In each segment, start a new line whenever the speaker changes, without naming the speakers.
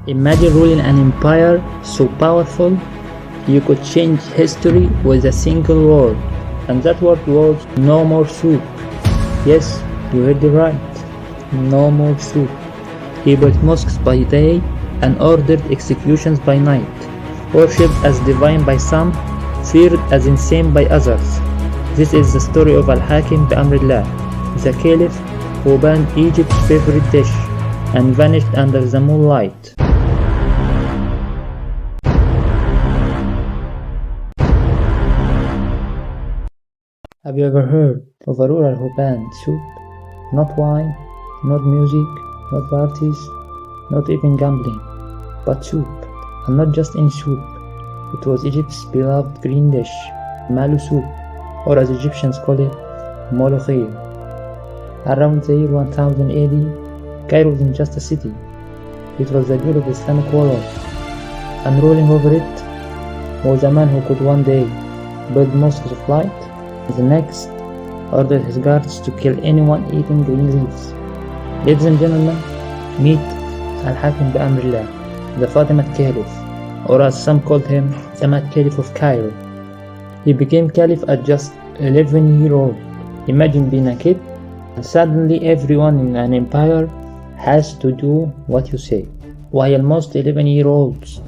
Imagine ruling an empire so powerful you could change history with a single word, and that word was no more soup. Yes, you heard it right. No more soup. He built mosques by day and ordered executions by night, worshipped as divine by some, feared as insane by others. This is the story of Al-Hakim bi-Amr, the Caliph who banned Egypt's favorite dish and vanished under the moonlight. Have you ever heard of a ruler who banned soup? Not wine, not music, not parties, not even gambling, but soup. And not just any soup. It was Egypt's beloved green dish, malou soup, or as Egyptians call it, molokhia. Around the year 1000 AD, Cairo wasn't just a city. It was the jewel of Islamic world. And ruling over it was a man who could one day build mosques of light, the next ordered his guards to kill anyone eating green leaves. Ladies and gentlemen, meet Al-Hakim bi-Amr, the Fatimid Caliph, or as some called him, the Mad Caliph of Cairo. He became Caliph at just 11-year-old. Imagine being a kid and suddenly everyone in an empire has to do what you say. While most 11-year-olds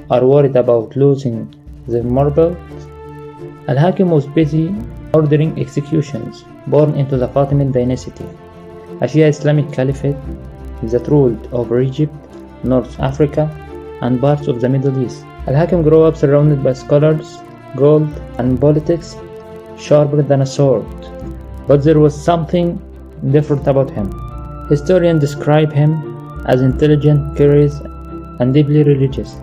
are worried about losing their marbles, Al-Hakim was busy ordering executions born into the Fatimid dynasty, a Shia Islamic caliphate that ruled over Egypt, North Africa, and parts of the Middle East. Al-Hakim grew up surrounded by scholars, gold, and politics sharper than a sword. But there was something different about him. Historians describe him as intelligent, curious, and deeply religious,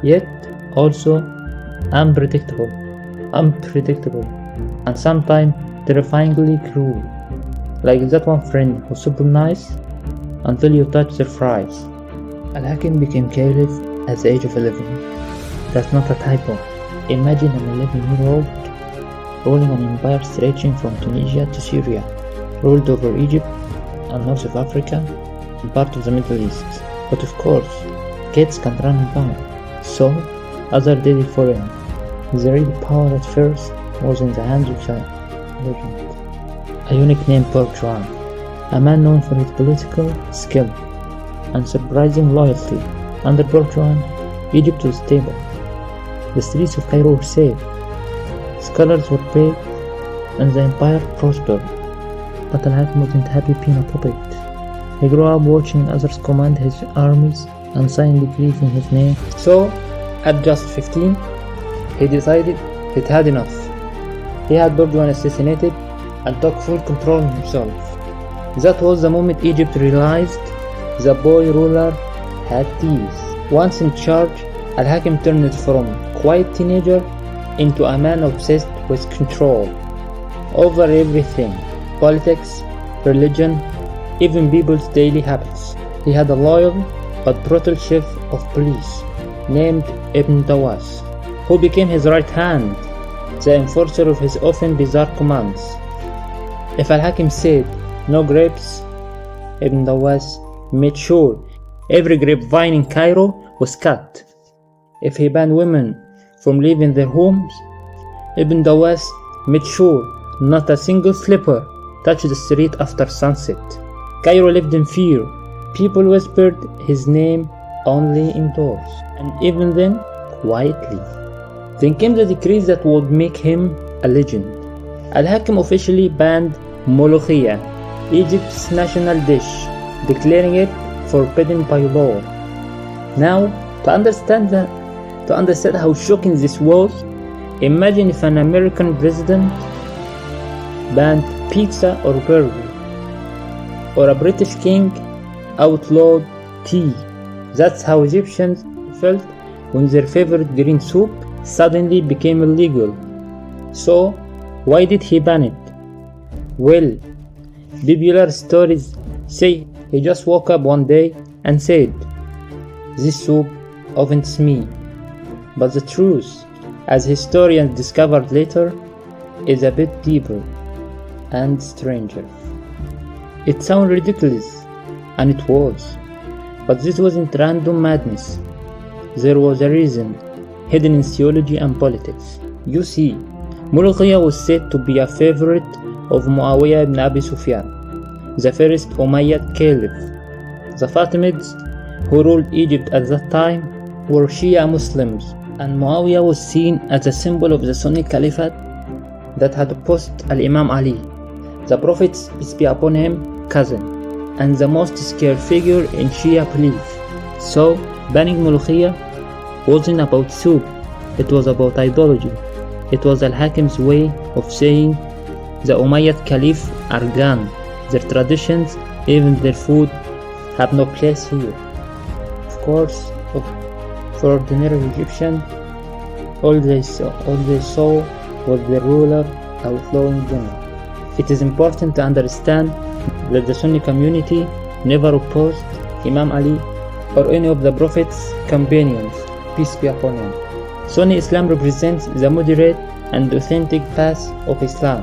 yet also unpredictable, and sometimes terrifyingly cruel. Like that one friend who's super nice until you touch their fries. Al-Hakim became Caliph at the age of 11. That's not a typo. Imagine an 11-year-old ruling an empire stretching from Tunisia to Syria, ruled over Egypt and North of Africa and part of the Middle East. But of course, kids can't run bound, so others did it for him. The real power at first was in the hands of the legend, a eunuch named Juan, a man known for his political skill and surprising loyalty. Under Juan, Egypt was stable. The streets of Cairo were safe, scholars were paid, and the empire prospered. But Al-Hakim wasn't happy being a puppet. He grew up watching others command his armies and sign decrees in his name. So, at just 15, he decided he'd had enough. He had Juan assassinated and took full control of himself. That was the moment Egypt realized the boy ruler had teeth. Once in charge, Al-Hakim turned from quiet teenager into a man obsessed with control over everything: politics, religion, even people's daily habits. He had a loyal but brutal chief of police named Ibn Dawas, who became his right hand, the enforcer of his often bizarre commands. If Al-Hakim said no grapes, Ibn Dawas made sure every grapevine in Cairo was cut. If he banned women from leaving their homes, Ibn Dawas made sure not a single slipper touched the street after sunset. Cairo lived in fear. People whispered his name only indoors, and even then, quietly. Then came the decrees that would make him a legend. Al-Hakim officially banned molokhia, Egypt's national dish, declaring it forbidden by law. Now, to understand how shocking this was, imagine if an American president banned pizza or burger, or a British king outlawed tea. That's how Egyptians felt when their favorite green soup suddenly became illegal. So, why did he ban it? Well, popular stories say he just woke up one day and said, "This soup offends me." But the truth, as historians discovered later, is a bit deeper and stranger. It sounds ridiculous, and it was, But this wasn't random madness. There was a reason, hidden in theology and politics. You see, Mulukhiyah was said to be a favorite of Muawiyah ibn Abi Sufyan, the first Umayyad Caliph. The Fatimids, who ruled Egypt at that time, were Shia Muslims, and Muawiyah was seen as a symbol of the Sunni Caliphate that had opposed Al-Imam Ali, the Prophet's, peace be upon him, cousin, and the most scared figure in Shia belief. So, banning Mulukhiyah wasn't about soup, it was about ideology. It was Al-Hakim's way of saying the Umayyad Caliph are gone, their traditions, even their food, have no place here. Of course, for ordinary Egyptian, all they saw was the ruler outlawing them. It is important to understand that the Sunni community never opposed Imam Ali or any of the Prophet's companions, peace be upon him. Sunni Islam represents the moderate and authentic path of Islam,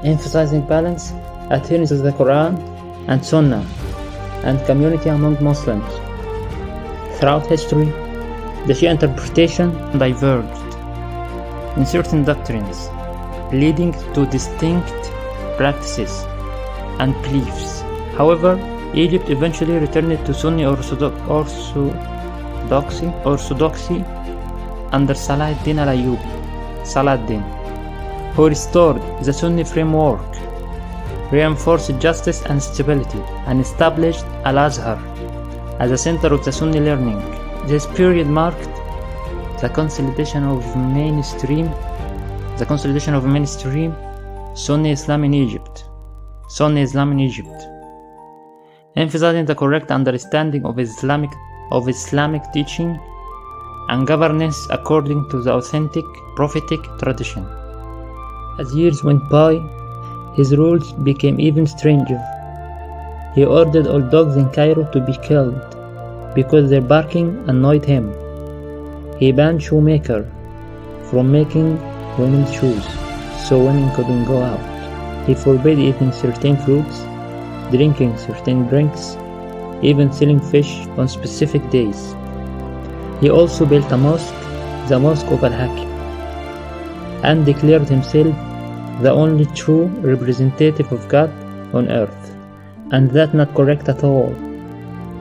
emphasizing balance, adherence to the Quran and Sunnah, and community among Muslims. Throughout history, the Shia interpretation diverged in certain doctrines, leading to distinct practices and beliefs. However, Egypt eventually returned to Sunni orthodoxy under Salah ad-Din al-Ayyubi, Saladin, who restored the Sunni framework, reinforced justice and stability, and established Al-Azhar as a center of the Sunni learning. This period marked the consolidation of mainstream Sunni Islam in Egypt, emphasizing the correct understanding of Islamic teaching and governance according to the authentic prophetic tradition. As years went by, his rules became even stranger. He ordered all dogs in Cairo to be killed because their barking annoyed him. He banned shoemaker from making women's shoes so women couldn't go out. He forbade eating certain fruits, drinking certain drinks, even selling fish on specific days. He also built a mosque, the Mosque of Al-Hakim, and declared himself the only true representative of God on earth. And that's not correct at all.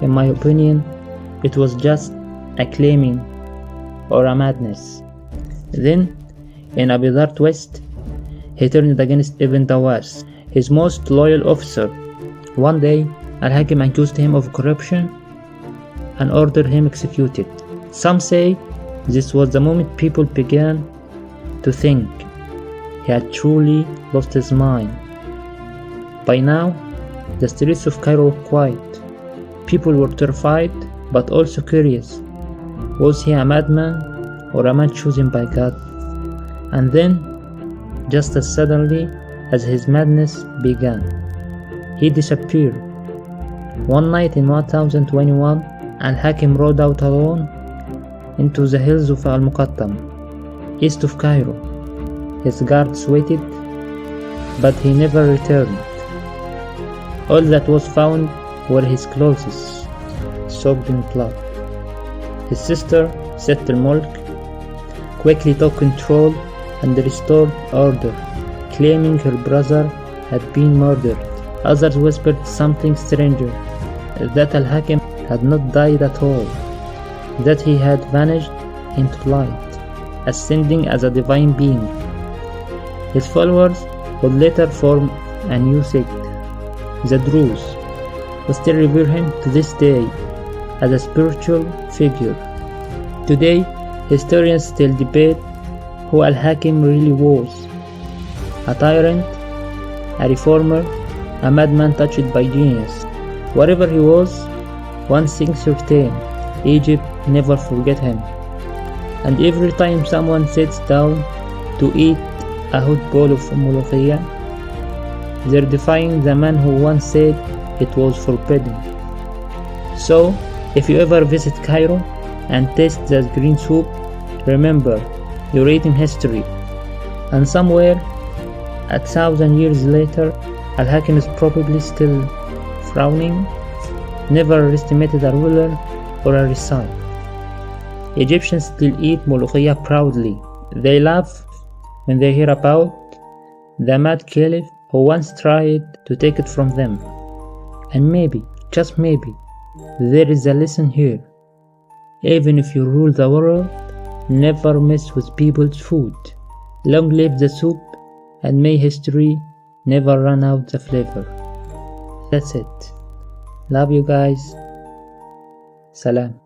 In my opinion, it was just a claiming or a madness. Then, in a bizarre twist, he turned against Ibn Dawas, his most loyal officer. One day, Al-Hakim accused him of corruption and ordered him executed. Some say this was the moment people began to think he had truly lost his mind. By now, the streets of Cairo were quiet. People were terrified, but also curious. Was he a madman or a man chosen by God? And then, just as suddenly as his madness began, he disappeared. One night in 1021, Al-Hakim rode out alone into the hills of Al-Muqattam, east of Cairo. His guards waited, but he never returned. All that was found were his clothes, soaked in blood. His sister, Sitt al-Mulk, quickly took control and restored order, claiming her brother had been murdered. Others whispered something stranger, that Al-Hakim had not died at all, that he had vanished into light, ascending as a divine being. His followers would later form a new sect, the Druze, who still revere him to this day as a spiritual figure. Today, historians still debate who Al-Hakim really was: a tyrant, a reformer, a madman touched by genius. Whatever he was, one thing certain: Egypt never forget him. And every time someone sits down to eat a hot bowl of mulukhiyah, they're defying the man who once said it was forbidden. So, if you ever visit Cairo and taste that green soup, remember, you're eating history. And somewhere, 1,000 years later, Al-Hakim is probably still frowning, never underestimated a ruler or a recipe. Egyptians still eat molokhia proudly. They laugh when they hear about the mad caliph who once tried to take it from them. And maybe, just maybe, there is a lesson here. Even if you rule the world, never mess with people's food. Long live the soup, and may history never run out the flavor. That's it. Love you guys. Salam.